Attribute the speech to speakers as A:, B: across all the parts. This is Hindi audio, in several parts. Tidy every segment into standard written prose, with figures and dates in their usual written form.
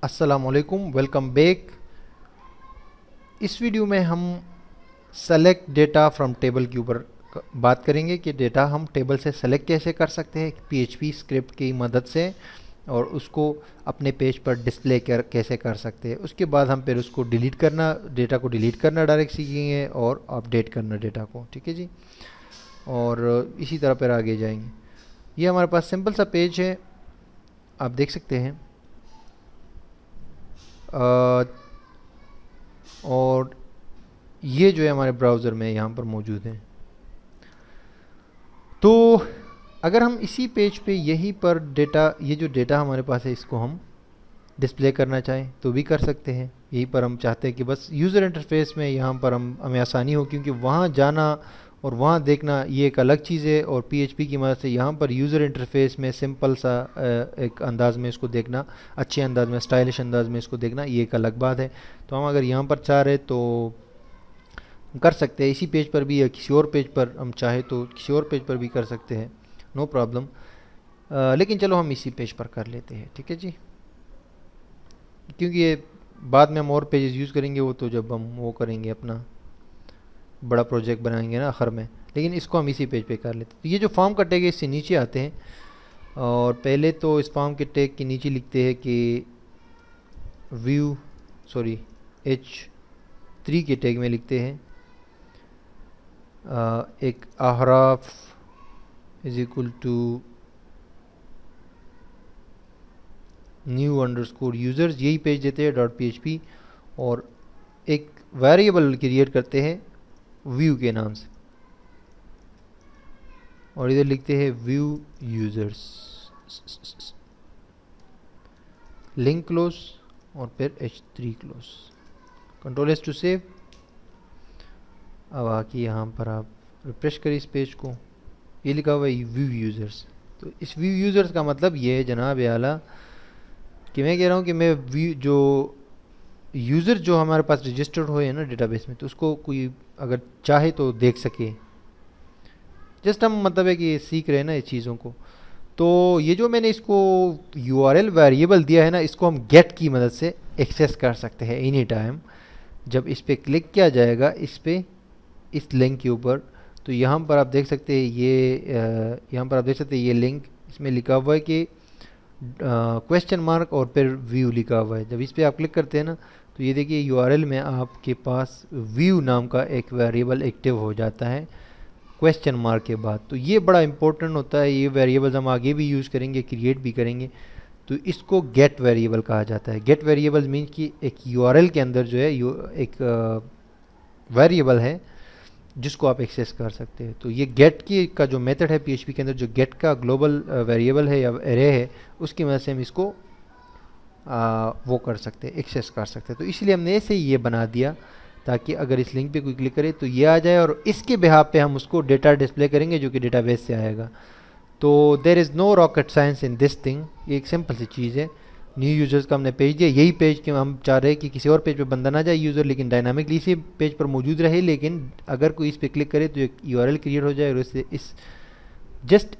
A: अस्सलामुअलैकुम, वेलकम बैक। इस वीडियो में हम सेलेक्ट डेटा फ्रॉम टेबल के ऊपर बात करेंगे कि डेटा हम टेबल से सेलेक्ट कैसे कर सकते हैं पीएचपी स्क्रिप्ट की मदद से, और उसको अपने पेज पर डिस्प्ले कैसे कर सकते हैं। उसके बाद हम फिर उसको डिलीट करना, डेटा को डिलीट करना डायरेक्ट सीखेंगे और अपडेट करना डेटा को। ठीक है जी, और इसी तरह फिर आगे जाएंगे। ये हमारे पास सिंपल सा पेज है, आप देख सकते हैं। और ये जो है हमारे ब्राउज़र में यहाँ पर मौजूद है। तो अगर हम इसी पेज पे यहीं पर डेटा, ये जो डेटा हमारे पास है, इसको हम डिस्प्ले करना चाहें तो भी कर सकते हैं। यहीं पर हम चाहते हैं कि बस यूज़र इंटरफेस में यहाँ पर हमें आसानी हो, क्योंकि वहाँ जाना और वहाँ देखना ये एक अलग चीज़ है, और पीएचपी की मदद से यहाँ पर यूज़र इंटरफेस में सिंपल सा एक अंदाज़ में इसको देखना, अच्छे अंदाज में, स्टाइलिश अंदाज में इसको देखना, ये एक अलग बात है। तो हम अगर यहाँ पर चाह रहे तो कर सकते हैं, इसी पेज पर भी या किसी और पेज पर हम चाहे तो किसी और पेज पर भी कर सकते हैं, नो प्रॉब्लम। लेकिन चलो हम इसी पेज पर कर लेते हैं। ठीक है जी, क्योंकि ये बाद में हम और पेजेस यूज़ करेंगे, वो तो जब हम वो करेंगे अपना बड़ा प्रोजेक्ट बनाएंगे ना आखिर में। लेकिन इसको हम इसी पेज पे कर लेते हैं। तो ये जो फॉर्म का टैग है, इससे नीचे आते हैं, और पहले तो इस फॉर्म के टैग के नीचे लिखते हैं कि H3 के टैग में लिखते हैं एक अहराफ is equal to new underscore users, यही पेज देते हैं .php, और एक वेरिएबल क्रिएट करते हैं व्यू के नाम से, और इधर लिखते हैं व्यू यूज़र्स, लिंक क्लोज, और फिर H3 close, control S to save. अब आके यहाँ पर आप रिफ्रेश करिए इस पेज को, ये लिखा हुआ है व्यू यूज़र्स। तो इस व्यू यूज़र्स का मतलब ये है जनाब आला कि मैं कह रहा हूँ कि मैं व्यू जो यूज़र जो हमारे पास रजिस्टर्ड हुए हैं ना डेटाबेस में, तो उसको कोई अगर चाहे तो देख सके। जस्ट हम मतलब है कि सीख रहे हैं ना इस चीज़ों को। तो ये जो मैंने इसको URL वेरिएबल दिया है ना, इसको हम गेट की मदद से एक्सेस कर सकते हैं एनी टाइम। जब इस पर क्लिक किया जाएगा, इस लिंक के ऊपर, तो यहाँ पर आप देख सकते हैं ये लिंक, इसमें लिखा हुआ है कि क्वेश्चन मार्क और फिर व्यू लिखा हुआ है। जब इस पर आप क्लिक करते हैं ना, तो ये देखिए URL में आपके पास व्यू नाम का एक वेरिएबल एक्टिव हो जाता है क्वेश्चन मार्क के बाद। तो ये बड़ा इंपॉर्टेंट होता है, ये वेरिएबल्स हम आगे भी यूज़ करेंगे, क्रिएट भी करेंगे। तो इसको गेट वेरिएबल कहा जाता है। गेट वेरिएबल मीन कि एक URL के अंदर जो है एक वेरिएबल है जिसको आप एक्सेस कर सकते हैं। तो ये गेट की का जो मेथड है पीएचपी के अंदर, जो गेट का ग्लोबल वेरिएबल है या एरे है, उसकी मदद से हम इसको वो कर सकते हैं, एक्सेस कर सकते हैं। तो इसलिए हमने ऐसे ही ये बना दिया ताकि अगर इस लिंक पे कोई क्लिक करे तो ये आ जाए, और इसके बिहाफ पे हम उसको डेटा डिस्प्ले करेंगे जो कि डेटाबेस से आएगा। तो there is no rocket science in this thing, ये एक सिंपल सी चीज़ है। न्यू यूज़र्स का हमने पेज दिया, यही पेज के हम चाह रहे हैं कि किसी और पेज पे बंदा ना जाए यूज़र, लेकिन डायनामिकली इसी पेज पर मौजूद रहे। लेकिन अगर कोई इस पर क्लिक करे तो एक URL क्रिएट हो जाए, और इससे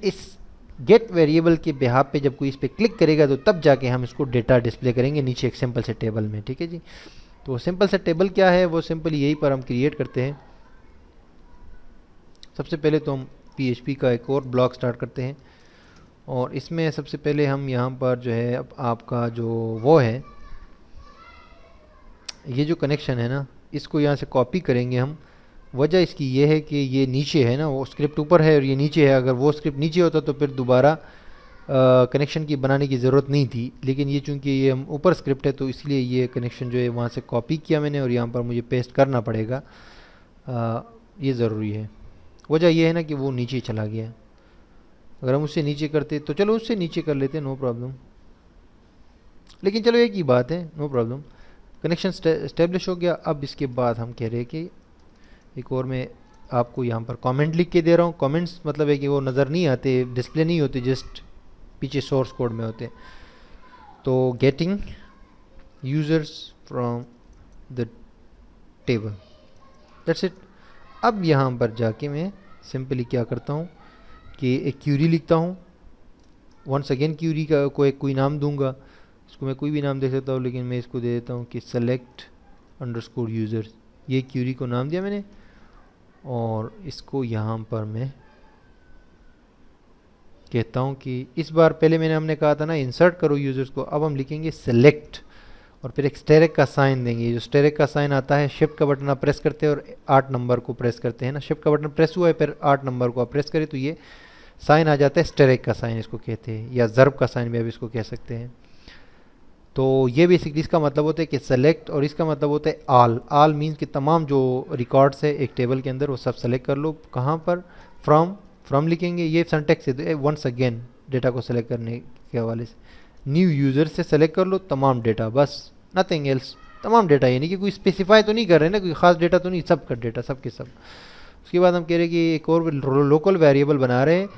A: इस गेट वेरिएबल के बिहाफ पे जब कोई इस पर क्लिक करेगा तो तब जाके हम इसको डेटा डिस्प्ले करेंगे नीचे एक सिंपल से टेबल में। ठीक है जी, तो सिंपल सा टेबल क्या है, वो सिंपल यही पर हम क्रिएट करते हैं। सबसे पहले तो हम PHP का एक और ब्लॉक स्टार्ट करते हैं, और इसमें सबसे पहले हम यहाँ पर जो है आपका जो वो है, ये जो कनेक्शन है ना, इसको यहाँ से कॉपी करेंगे हम। वजह इसकी ये है कि ये नीचे है ना, वो स्क्रिप्ट ऊपर है और ये नीचे है। अगर वो स्क्रिप्ट नीचे होता तो फिर दोबारा कनेक्शन की बनाने की ज़रूरत नहीं थी, लेकिन ये चूंकि ये हम ऊपर स्क्रिप्ट है तो इसलिए ये कनेक्शन जो है वहाँ से कॉपी किया मैंने, और यहाँ पर मुझे पेस्ट करना पड़ेगा। ये ज़रूरी है। वजह ये है ना कि वो नीचे चला गया। अगर हम उससे नीचे करते तो चलो उससे नीचे कर लेते, नो प्रॉब्लम। लेकिन चलो एक ही बात है, नो प्रॉब्लम। कनेक्शन स्टेब्लिश हो गया। अब इसके बाद हम कह रहे हैं कि एक और मैं आपको यहाँ पर कमेंट लिख के दे रहा हूँ। कमेंट्स मतलब है कि वो नज़र नहीं आते, डिस्प्ले नहीं होते, जस्ट पीछे सोर्स कोड में होते। तो getting users from the table, that's it. अब यहाँ पर जाके मैं सिंपली क्या करता हूँ कि एक क्यूरी लिखता हूँ। वंस अगेन क्यूरी का कोई नाम दूंगा, इसको मैं कोई भी नाम दे सकता हूँ, लेकिन मैं इसको दे देता हूँ कि सेलेक्ट अंडरस्कोर यूज़र्स, ये क्यूरी को नाम दिया मैंने। और इसको यहाँ पर मैं कहता हूँ कि इस बार पहले हमने कहा था ना इंसर्ट करो यूज़र्स को, अब हम लिखेंगे सेलेक्ट और फिर एक स्टेरिक का साइन देंगे। जो स्टेरिक का साइन आता है, शिफ्ट का बटन आप प्रेस करते हैं और 8 नंबर को प्रेस करते हैं ना, शिफ्ट का बटन प्रेस हुआ है फिर 8 नंबर को आप प्रेस करें तो ये साइन आ जाता है, स्टेरिक का साइन इसको कहते हैं, या ज़र्ब का साइन भी आप इसको कह सकते हैं। तो ये बेसिकली इसका मतलब होता है कि सेलेक्ट, और इसका मतलब होता है आल। आल मीन्स कि तमाम जो रिकॉर्ड्स है एक टेबल के अंदर वो सब सेलेक्ट कर लो। कहाँ पर? फ्रॉम लिखेंगे, ये सिंटैक्स है वंस अगेन डेटा को सेलेक्ट करने के हवाले से। न्यू यूज़र से सेलेक्ट कर लो तमाम डेटा, बस नथिंग एल्स, तमाम डेटा, यानी कि कोई स्पेसिफाई तो नहीं कर रहे ना, कोई खास डेटा तो नहीं, सब का डेटा, सब के सब। उसके बाद हम कह रहे हैं कि एक और लोकल वेरिएबल बना रहे हैं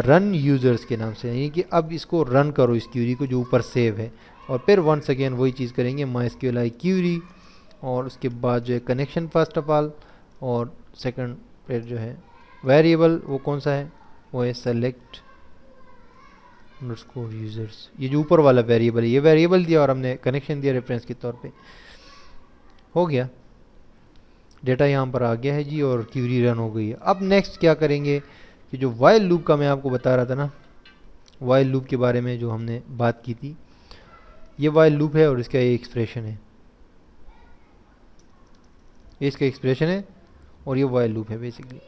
A: रन यूज़र्स के नाम से, यानी कि अब इसको रन करो इस क्यूरी को जो ऊपर सेव है। और फिर वंस अगेन वही चीज़ करेंगे, MySQLi क्यूरी, और उसके बाद जो है कनेक्शन फर्स्ट ऑफ ऑल, और सेकंड फिर जो है वेरिएबल वो कौन सा है, वो है सेलेक्ट अंडरस्कोर यूज़र्स। ये जो ऊपर वाला वेरिएबल है, ये वेरिएबल दिया और हमने कनेक्शन दिया रेफरेंस के तौर पे। हो गया, डेटा यहाँ पर आ गया है जी और क्यूरी रन हो गई है। अब नेक्स्ट क्या करेंगे कि जो वाइल लूप का मैं आपको बता रहा था ना, वाइल लूप के बारे में जो हमने बात की थी, ये वाइल लूप है और इसका ये एक्सप्रेशन है, ये इसका एक्सप्रेशन है और ये वाइल लूप है बेसिकली।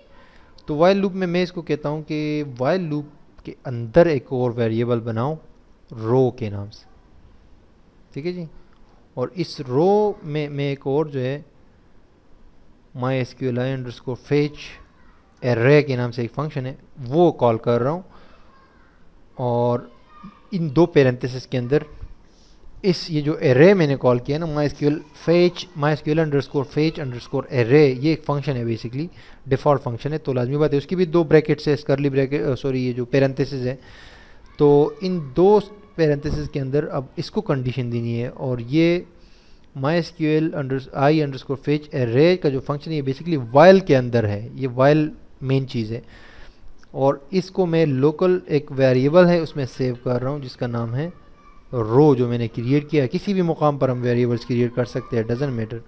A: तो वाइल लूप में मैं इसको कहता हूँ कि वाइल लूप के अंदर एक और वेरिएबल बनाओ रो के नाम से, ठीक है जी। और इस रो में मैं एक और जो है MySQLi अंडरस्कोर फेच एरे के नाम से एक फंक्शन है वो कॉल कर रहा हूँ, और इन दो पैरेंथेसिस के अंदर इस ये जो एरे मैंने कॉल किया ना MySQL underscore fetch underscore array, ये एक फंक्शन है बेसिकली, डिफ़ॉल्ट फंक्शन है, तो लाजमी बात है उसकी भी दो ब्रैकेट्स है, कर्ली ब्रैकेट, सॉरी ये जो पैरेंथेसिस है, तो इन दो पैरेंथेसिस के अंदर अब इसको कंडीशन देनी है। और ये MySQL अंडरस्कोर फेच एरे का जो फंक्शन है ये बेसिकली वाइल के अंदर है, ये वाइल मेन चीज़ है, और इसको मैं लोकल एक वेरिएबल है उसमें सेव कर रहा हूँ जिसका नाम है रो, जो मैंने क्रिएट किया है। किसी भी मुकाम पर हम वेरिएबल्स क्रिएट कर सकते हैं, डजंट मैटर।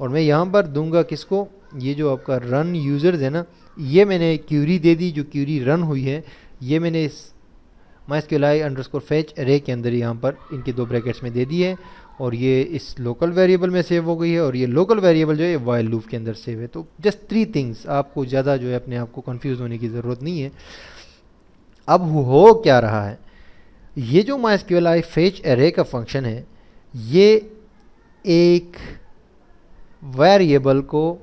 A: और मैं यहाँ पर दूंगा किसको, ये जो आपका रन यूज़र्स है ना, ये मैंने क्यूरी दे दी, जो क्यूरी रन हुई है ये मैंने इस MySQLi अंडरस्कोर फेच एरे के अंदर यहाँ पर इनके दो ब्रैकेट्स में दे दी है, और ये इस लोकल वेरिएबल में सेव हो गई है, और ये लोकल वेरिएबल जो है वाइल लूप के अंदर सेव है। तो जस्ट 3 थिंग्स, आपको ज़्यादा जो है अपने आप को कंफ्यूज होने की ज़रूरत नहीं है। अब हो क्या रहा है, ये जो MySQLi फेच एरे का फंक्शन है ये एक वेरिएबल को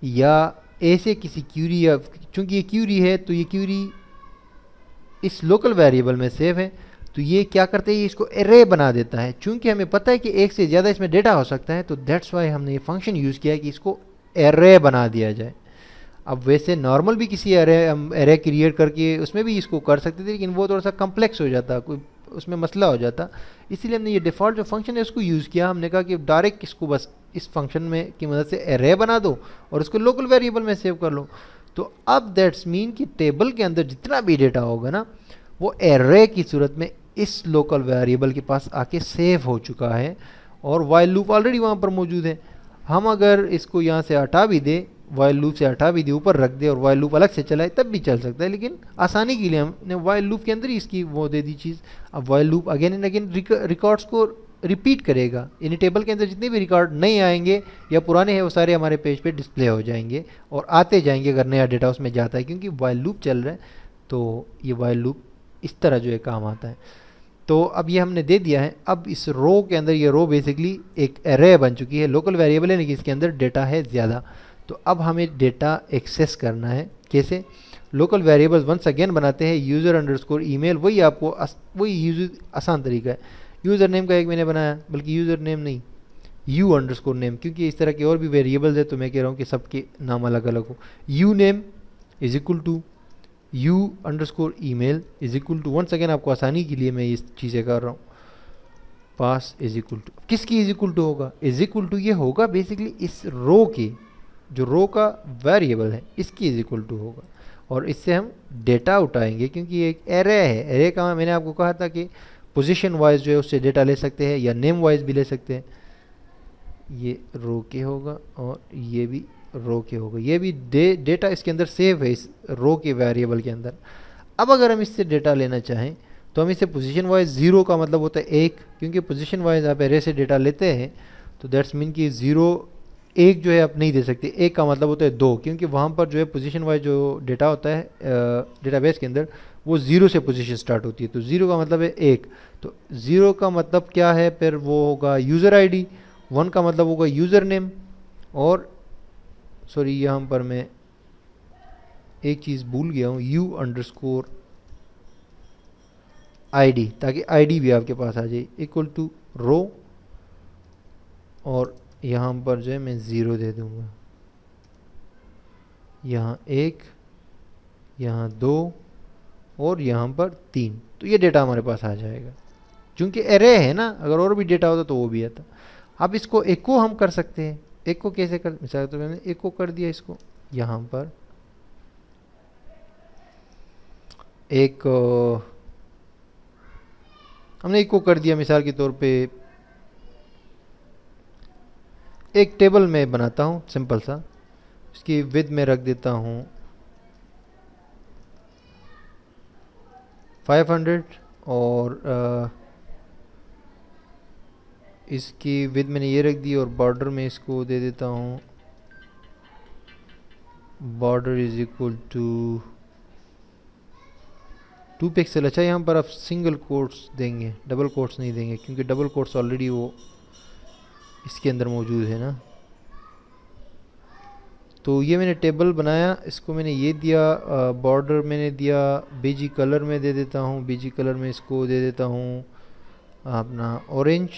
A: या ऐसे किसी क्यूरी, या चूंकि ये क्यूरी है तो ये क्यूरी इस लोकल वेरिएबल में सेव है, तो ये क्या करते हैं, ये इसको एरे बना देता है। चूंकि हमें पता है कि एक से ज़्यादा इसमें डेटा हो सकता है, तो दैट्स वाई हमने ये फंक्शन यूज़ किया है कि इसको एरे बना दिया जाए। अब वैसे नॉर्मल भी किसी एरे क्रिएट करके उसमें भी इसको कर सकते थे, लेकिन वो थोड़ा सा कम्प्लेक्स हो जाता, कोई उसमें मसला हो जाता, इसीलिए हमने ये डिफ़ॉल्ट जो फंक्शन है उसको यूज़ किया। हमने कहा कि डायरेक्ट इसको बस इस फंक्शन में की मदद से एरे बना दो और उसको लोकल वेरिएबल में सेव कर लो। तो अब दैट्स मीन कि टेबल के अंदर जितना भी डेटा होगा ना वो एरे की सूरत में इस लोकल वेरिएबल के पास आके सेव हो चुका है, और वाइल लूप ऑलरेडी वहाँ पर मौजूद है। हम अगर इसको यहाँ से हटा भी दें, वाइल लूप से हटा भी दे, ऊपर रख दे और वाइल लूप अलग से चलाए तब भी चल सकता है, लेकिन आसानी के लिए हमने वाइल लूप के अंदर ही इसकी वो दे दी चीज़। अब while loop again and again records को रिपीट करेगा, यानी टेबल के अंदर जितने भी रिकॉर्ड नए आएंगे या पुराने हैं वो सारे हमारे पेज पे डिस्प्ले हो जाएंगे और आते जाएंगे अगर नया डेटा उसमें जाता है, क्योंकि वाइल लूप चल रहा है। तो ये वाइल लूप इस तरह जो है काम आता है। तो अब ये हमने दे दिया है। अब इस रो के अंदर, ये रो बेसिकली एक एरे बन चुकी है, लोकल वेरिएबल है लेकिन इसके अंदर डेटा है ज़्यादा। तो अब हमें डेटा एक्सेस करना है, कैसे? लोकल वेरिएबल्स वंस अगेन बनाते हैं यूज़र अंडरस्कोर ईमेल, वही आपको वही यूज़ आसान तरीका है। यूज़र नेम का एक मैंने बनाया, बल्कि यूज़र नेम नहीं, यू अंडरस्कोर नेम, क्योंकि इस तरह के और भी वेरिएबल्स है तो मैं कह रहा हूँ कि सबके नाम अलग अलग हो। U name is equal to U underscore email is equal to, once again आपको आसानी के लिए मैं ये चीज़ें कर रहा हूँ, पास इज इक्वल टू, किसकी इज इक्वल टू होगा? इज इक्वल टू ये होगा बेसिकली इस रो की, जो रो का वेरिएबल है इसकी इज इक्वल टू होगा, और इससे हम डेटा उठाएंगे क्योंकि ये एक एरे है। एरे का मैंने आपको कहा था कि पोजीशन वाइज जो है उससे डेटा ले सकते हैं या नेम वाइज भी ले सकते हैं। ये रो के होगा और ये भी रो के होगा, ये भी डेटा इसके अंदर सेव है इस रो के वेरिएबल के अंदर। अब अगर हम इससे डेटा लेना चाहें तो हम इसे पोजीशन वाइज, ज़ीरो का मतलब होता है एक, क्योंकि पोजीशन वाइज आप एरे से डेटा लेते हैं तो दैट्स मीन कि ज़ीरो एक जो है आप नहीं दे सकते, एक का मतलब होता है दो, क्योंकि वहाँ पर जो है पोजीशन वाइज जो डेटा होता है डेटाबेस के अंदर वो ज़ीरो से पोजीशन स्टार्ट होती है, तो ज़ीरो का मतलब है एक। तो ज़ीरो का मतलब क्या है, फिर वो होगा यूज़र आईडी, वन का मतलब होगा यूज़र नेम, और सॉरी यहाँ पर मैं एक चीज़ भूल गया हूँ, यू अंडरस्कोर आईडी, ताकि आईडी भी आपके पास आ जाए, इक्वल टू रो, और यहाँ पर जो है मैं ज़ीरो दे दूँगा, यहाँ एक, यहाँ दो, और यहाँ पर तीन। तो ये डेटा हमारे पास आ जाएगा, क्योंकि एरे है ना, अगर और भी डेटा होता तो वो भी आता। अब इसको एको हम कर सकते हैं, एको कैसे कर, मिसाल तो मैंने एको कर दिया इसको, यहाँ पर एक हमने एको कर दिया, मिसाल के तौर पे एक टेबल में बनाता हूँ सिंपल सा, इसकी विड्थ में रख देता हूँ 500, और इसकी विड्थ मैंने ये रख दी, और बॉर्डर में इसको दे देता हूँ border is equal to 2 pixel. अच्छा, यहाँ पर आप सिंगल कोट्स देंगे, डबल कोट्स नहीं देंगे, क्योंकि डबल कोट्स ऑलरेडी वो इसके अंदर मौजूद है ना। तो ये मैंने टेबल बनाया, इसको मैंने ये दिया, बॉर्डर मैंने दिया बीजी कलर में दे देता हूँ, बीजी कलर में इसको दे देता हूँ अपना ऑरेंज,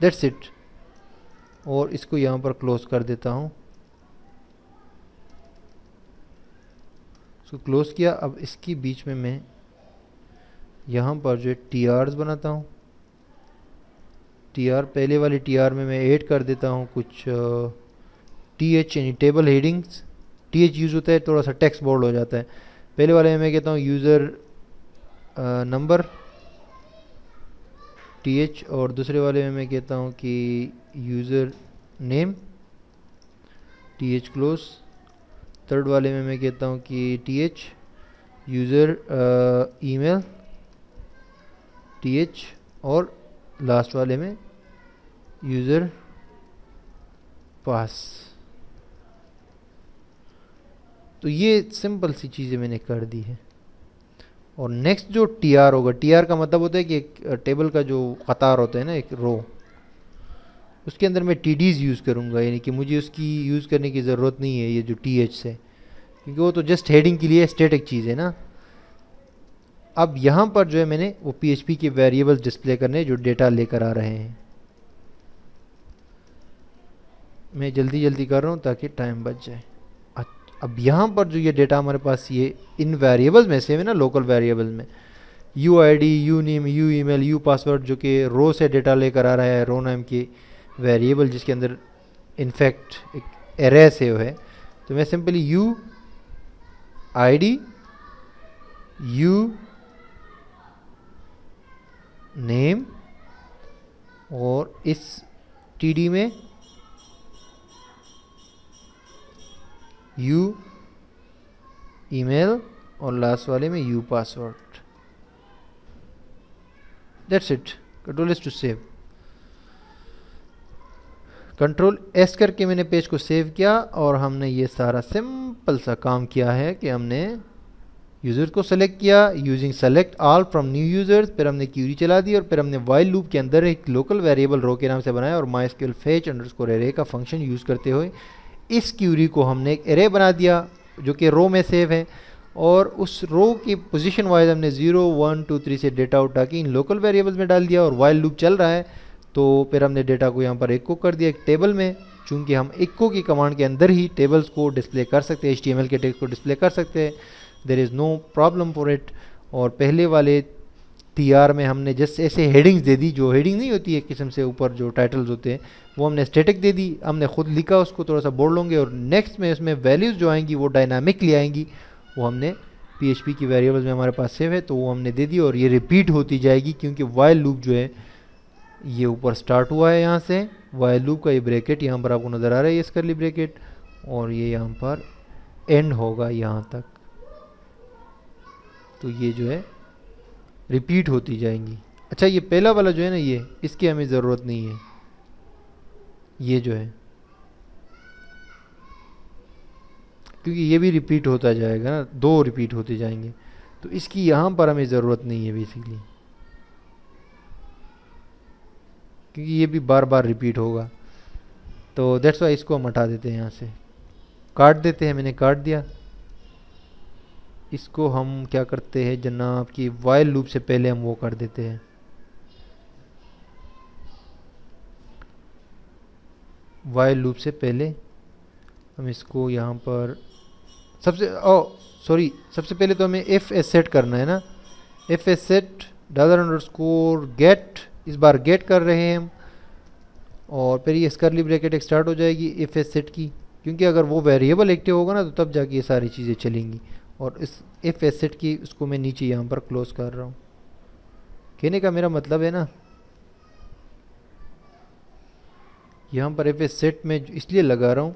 A: दैट्स इट, और इसको यहाँ पर क्लोज कर देता हूँ, इसको क्लोज किया। अब इसकी बीच में मैं यहाँ पर जो है टी आर्स बनाता हूँ, टी आर, पहले वाली टी आर में मैं ऐड कर देता हूँ कुछ टी एच, यानी table headings. T H use होता है, थोड़ा सा टेक्स्ट बोल्ड हो जाता है। पहले वाले में मैं कहता हूँ यूज़र नंबर टी एच, और दूसरे वाले में मैं कहता हूँ कि user name T H close, third वाले में मैं कहता हूँ कि T H user email T H, और लास्ट वाले में यूज़र पास। तो ये सिंपल सी चीज़ें मैंने कर दी है। और नेक्स्ट जो टी आर होगा, टी आर का मतलब होता है कि एक टेबल का जो कतार होता है ना, एक रो, उसके अंदर मैं टी डीज़ यूज़ करूँगा, यानी कि मुझे उसकी यूज़ करने की ज़रूरत नहीं है ये जो टी एच है, क्योंकि वो तो जस्ट हेडिंग के लिए स्टैटिक चीज़ है ना। अब यहाँ पर जो है मैंने वो पीएचपी के वेरिएबल्स डिस्प्ले करने जो डेटा लेकर आ रहे हैं। मैं जल्दी जल्दी कर रहा हूँ ताकि टाइम बच जाए। अब यहाँ पर जो ये डेटा हमारे पास ये इन वेरिएबल्स में से है ना, लोकल वेरिएबल में you ID, you name, you email, you password, जो कि रो से डेटा लेकर आ रहा है, रो नाम के वेरिएबल जिसके अंदर इनफैक्ट एक एरे सेव है। तो मैं simply you ID, you name, और इस टीडी में यू ईमेल, और लास्ट वाले में U password, that's it. Control S to save, control S करके मैंने पेज को सेव किया, और हमने ये सारा सिंपल सा काम किया है कि हमने यूज़र को सेलेक्ट किया using select all from new users, फिर हमने क्यूरी चला दी, और फिर हमने वाइल लूप के अंदर एक लोकल वेरिएबल रो के नाम से बनाया, और माइस्क्यूएल फेच अंडरस्कोर एरे का फंक्शन यूज़ करते हुए इस क्यूरी को हमने एक एरे बना दिया जो कि रो में सेव है, और उस रो की पोजीशन वाइज हमने 0 1 2 3 से डेटा उठा के इन लोकल वेरिएबल्स में डाल दिया, और वाइल लूप चल रहा है। तो फिर हमने डेटा को यहाँ पर इको कर दिया एक टेबल में, चूँकि हम इको की कमांड के अंदर ही टेबल्स को डिस्प्ले कर सकते हैं, HTML के टेक्स्ट को डिस्प्ले कर सकते हैं, there is no problem for it. और पहले वाले TR में हमने जैसे ऐसे हेडिंग्स दे दी, जो हेडिंग नहीं होती है किस्म से, ऊपर जो टाइटल्स होते हैं वो हमने स्टैटिक दे दी, हमने खुद लिखा उसको थोड़ा सा बोल लूँगे, और नेक्स्ट में इसमें वैल्यूज़ जो आएंगी वो डायनामिकली आएंगी, वो हमने PHP की वेरिएबल्स में हमारे पास सेव है, तो वो हमने दे दी और ये रिपीट होती जाएगी क्योंकि वाइल लूप जो है ये ऊपर स्टार्ट हुआ है यहाँ से। वाइल लूप का ये ब्रैकेट यहाँ पर आपको नज़र आ रहा है, ये कर्ली ब्रैकेट, और ये यहाँ पर एंड होगा यहाँ तक। तो ये जो है रिपीट होती जाएंगी। अच्छा, ये पहला वाला जो है ना, ये इसकी हमें ज़रूरत नहीं है। ये जो है, क्योंकि ये भी रिपीट होता जाएगा ना, दो रिपीट होते जाएंगे, तो इसकी यहाँ पर हमें ज़रूरत नहीं है बेसिकली, क्योंकि ये भी बार बार रिपीट होगा। तो दैट्स वाई इसको हम हटा देते हैं, यहाँ से काट देते हैं। मैंने काट दिया। इसको हम क्या करते हैं जनाब कि वाइल लूप से पहले हम वो कर देते हैं, वाइल लूप से पहले हम इसको यहाँ पर सबसे पहले तो हमें एफ एस सेट करना है ना। एफ एस सेट $_ गेट, इस बार गेट कर रहे हैं हम, और फिर ये कर्ली ब्रैकेट एक स्टार्ट हो जाएगी एफ एस सेट की, क्योंकि अगर वो वेरिएबल एक्टिव होगा ना तो तब जाके ये सारी चीज़ें चलेंगी। और इस एफ एस सेट की उसको मैं नीचे यहाँ पर क्लोज कर रहा हूँ। कहने का मेरा मतलब है ना, यहाँ पर एफ एस सेट में इसलिए लगा रहा हूँ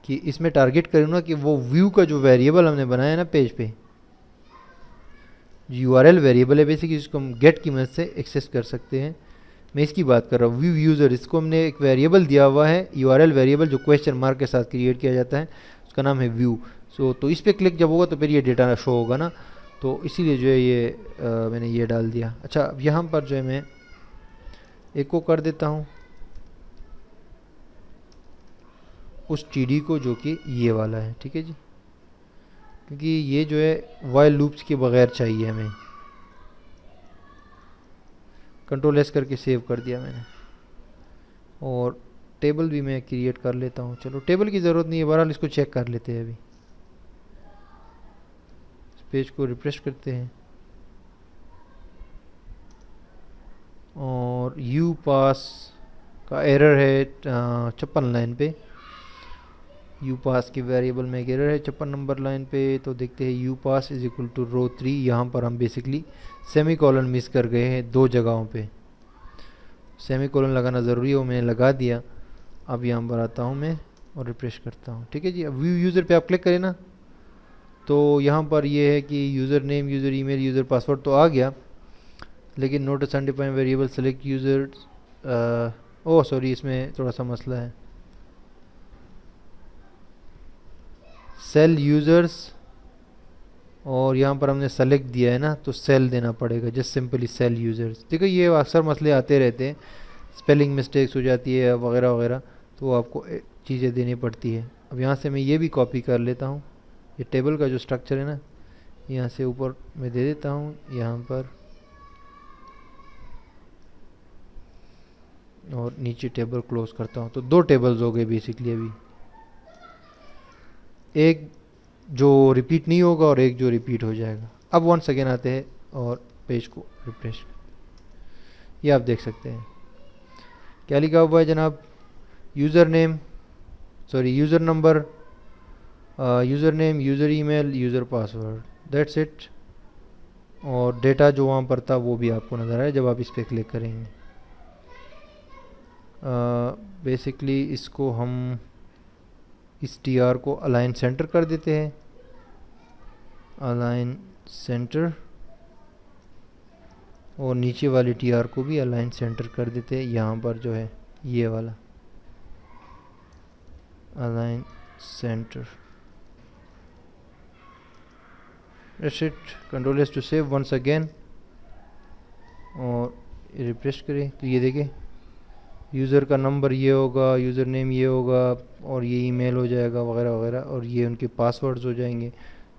A: कि इसमें टारगेट करूँ ना कि वो व्यू का जो वेरिएबल हमने बनाया है ना पेज पे, URL वेरिएबल है बेसिकली, जिसको हम गेट की मदद से एक्सेस कर सकते हैं। मैं इसकी बात कर रहा हूँ। व्यू यूज़र, इसको हमने एक वेरिएबल दिया हुआ है, URL वेरिएबल, जो क्वेश्चन मार्क के साथ क्रिएट किया जाता है, उसका नाम है व्यू। तो इस पर क्लिक जब होगा तो फिर ये डेटा शो होगा ना, तो इसीलिए जो है ये मैंने ये डाल दिया। अच्छा, अब यहाँ पर जो है मैं एक को कर देता हूँ उस TD को, जो कि ये वाला है, ठीक है जी, क्योंकि ये जो है वाइल लूप्स के बगैर चाहिए हमें। Ctrl+S करके सेव कर दिया मैंने, और टेबल भी मैं क्रिएट कर लेता हूँ। चलो, टेबल की ज़रूरत नहीं है, बहरहाल इसको चेक कर लेते हैं। अभी इस पेज को रिफ्रेश करते हैं, और यू पास का एरर है 56 लाइन पे। यू पास की वेरिएबल में एक एरर है 56 नंबर लाइन पे। तो देखते हैं, u pass is equal to row 3। यहाँ पर हम बेसिकली सेमीकोलन मिस कर गए हैं दो जगहों पे। सेमीकोलन लगाना ज़रूरी है, वो मैंने लगा दिया। अब यहाँ पर आता हूँ मैं और रिफ्रेश करता हूँ, ठीक है जी। अब व्यू यूज़र पे आप क्लिक करें ना, तो यहाँ पर ये है कि user name, user email, user password तो आ गया, लेकिन note undefined variable select user, oh sorry, इसमें थोड़ा सा मसला है। सेल यूज़र्स, और यहाँ पर हमने सेलेक्ट दिया है ना, तो सेल देना पड़ेगा, जस्ट सिंपली सेल यूज़र्स। देखो, ये अक्सर मसले आते रहते हैं, स्पेलिंग मिस्टेक्स हो जाती है वगैरह वगैरह, तो आपको चीज़ें देनी पड़ती है। अब यहाँ से मैं ये भी कॉपी कर लेता हूँ, ये टेबल का जो स्ट्रक्चर है ना, यहाँ से ऊपर मैं दे देता हूँ यहाँ पर, और नीचे टेबल क्लोज करता हूँ। तो दो टेबल्स हो गए बेसिकली अभी, एक जो रिपीट नहीं होगा और एक जो रिपीट हो जाएगा। अब वंस अगेन आते हैं और पेज को रिफ्रेश, ये आप देख सकते हैं क्या लिखा हुआ है जनाब। User name, sorry user number, user name, user email, user password, that's it. और डेटा जो वहाँ पर था वो भी आपको नज़र आए जब आप इस पर क्लिक करेंगे। बेसिकली इसको हम इस TR को अलाइन सेंटर कर देते हैं, अलाइन सेंटर, और नीचे वाली TR को भी अलाइन सेंटर कर देते हैं। यहाँ पर जो है ये वाला align center, that's it. Ctrl+S to save once again, और रिफ्रेश करें तो ये देखें, यूज़र का नंबर ये होगा, यूज़र नेम ये होगा, और ये ईमेल हो जाएगा वगैरह वगैरह, और ये उनके पासवर्ड्स हो जाएंगे।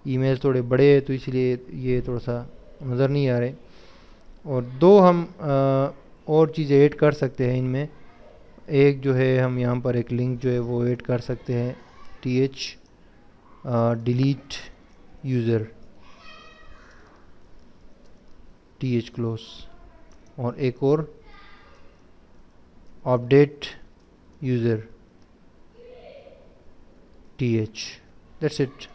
A: ईमेल थोड़े बड़े हैं तो इसलिए ये थोड़ा सा नज़र नहीं आ रहे। और दो हम और चीज़ें ऐड कर सकते हैं इनमें। एक जो है, हम यहाँ पर एक लिंक जो है वो ऐड कर सकते हैं, TH delete user, TH close, और एक और update user, TH, that's it.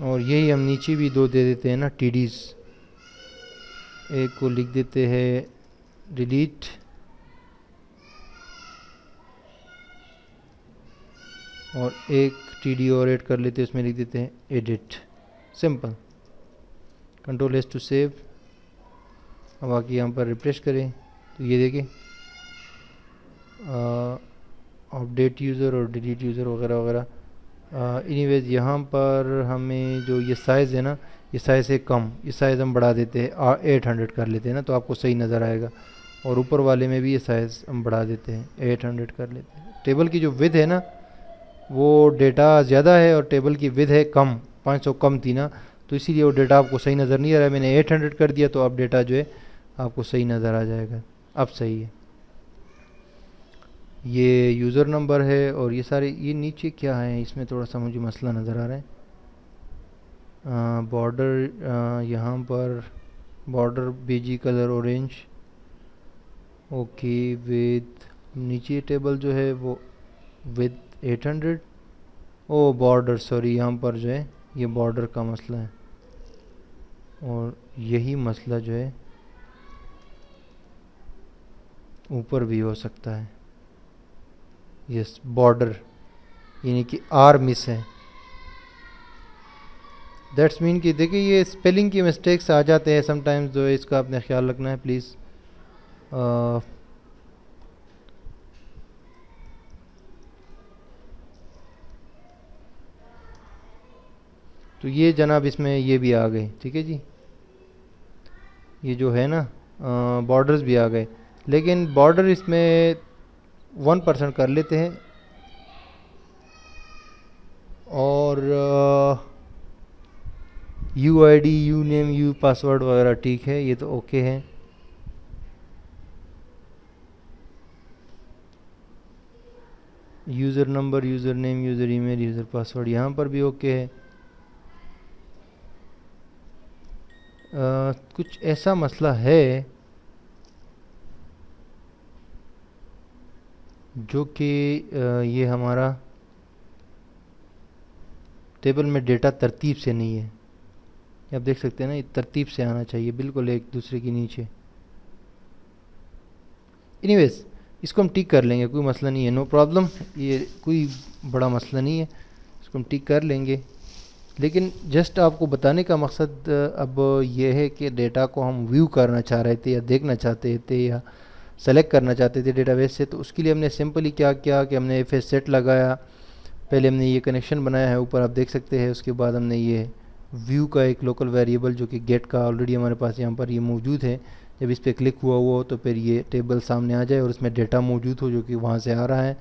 A: और यही हम नीचे भी दो दे देते हैं ना TDs। एक को लिख देते हैं डिलीट और एक TD और ऐड कर लेते हैं, उसमें लिख देते हैं edit. Simple. Ctrl+S to save. अब आके यहाँ पर रिफ्रेश करें तो ये देखें अपडेट यूज़र और डिलीट यूज़र वगैरह वगैरह। एनीवेज यहाँ पर हमें जो ये साइज़ है ना, ये साइज़ है कम, ये साइज़ हम बढ़ा देते हैं 800 कर लेते हैं ना, तो आपको सही नज़र आएगा। और ऊपर वाले में भी ये साइज़ हम बढ़ा देते हैं 800 कर लेते हैं। टेबल की जो विड्थ है ना, वो डेटा ज़्यादा है और टेबल की विड्थ है कम, 500 कम थी ना, तो इसीलिए वो डेटा आपको सही नज़र नहीं आ रहा है। मैंने 800 कर दिया, तो अब डेटा जो है आपको सही नज़र आ जाएगा। अब सही है। ये यूज़र नंबर है और ये सारे, ये नीचे क्या है, इसमें थोड़ा सा मुझे मसला नज़र आ रहा है। बॉर्डर, यहाँ पर border BG colour orange, okay. With नीचे टेबल जो है वो विद 800। ओ बॉर्डर, सॉरी, यहाँ पर जो है ये बॉर्डर का मसला है और यही मसला जो है ऊपर भी हो सकता है। यस, बॉर्डर यानी कि आर मिस है। दैट्स मीन कि देखिए ये स्पेलिंग की मिस्टेक्स आ जाते हैं समटाइम्स, जो है इसका आपने ख्याल रखना है प्लीज़। तो ये जनाब इसमें ये भी आ गए, ठीक है जी, ये जो है ना बॉर्डर्स भी आ गए, लेकिन बॉर्डर इसमें 1% कर लेते हैं। और UID, you name, you password वगैरह ठीक है, ये तो ओके है। User number, user name, user email, user password यहाँ पर भी ओके है। कुछ ऐसा मसला है जो कि ये हमारा टेबल में डेटा तरतीब से नहीं है। आप देख सकते हैं ना, ये तरतीब से आना चाहिए, बिल्कुल एक दूसरे के नीचे। एनीवेज, इसको हम ठीक कर लेंगे, कोई मसला नहीं है, नो प्रॉब्लम, ये कोई बड़ा मसला नहीं है, इसको हम ठीक कर लेंगे। लेकिन जस्ट आपको बताने का मकसद अब ये है कि डेटा को हम व्यू करना चाह रहे थे या देखना चाहते थे या सेलेक्ट करना चाहते थे डेटाबेस से, तो उसके लिए हमने सिंपली क्या किया कि हमने FS सेट लगाया। पहले हमने ये कनेक्शन बनाया है, ऊपर आप देख सकते हैं। उसके बाद हमने ये व्यू का एक लोकल वेरिएबल जो कि गेट का ऑलरेडी हमारे पास यहाँ पर ये मौजूद है, जब इस पर क्लिक हुआ हो तो फिर ये टेबल सामने आ जाए और इसमें डेटा मौजूद हो जो कि वहाँ से आ रहा है।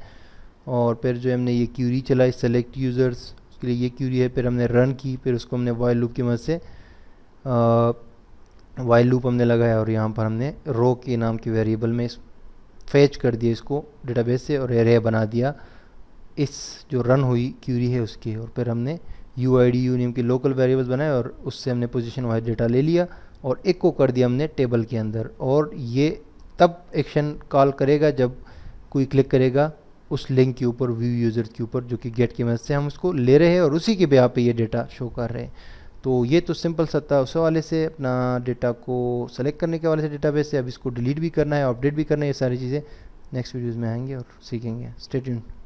A: और फिर जो हमने ये क्यूरी चलाई सेलेक्ट यूज़र्स, उसके लिए ये क्यूरी है, फिर हमने रन की, फिर उसको हमने वाइल लूप की मदद से वाइल लूप हमने लगाया और यहाँ पर हमने रो के नाम के वेरिएबल में फैच कर दिया इसको डेटाबेस से और एरे बना दिया इस जो रन हुई क्यूरी है उसकी। और फिर हमने UID, यू नेम के लोकल वेरिएबल्स बनाए और उससे हमने पोजीशन वाइज डेटा ले लिया और एक को कर दिया हमने टेबल के अंदर। और ये तब एक्शन कॉल करेगा जब कोई क्लिक करेगा उस लिंक के ऊपर, व्यू यूज़र के ऊपर, जो कि गेट की मदद से हम उसको ले रहे हैं और उसी के बेस पे ये डेटा शो कर रहे हैं। तो ये तो सिंपल सा था उस हवाले से, अपना डेटा को सेलेक्ट करने के हवाले से डेटाबेस से। अब इसको डिलीट भी करना है, अपडेट भी करना है, ये सारी चीज़ें नेक्स्ट वीडियोज़ में आएंगे और सीखेंगे। Stay tuned.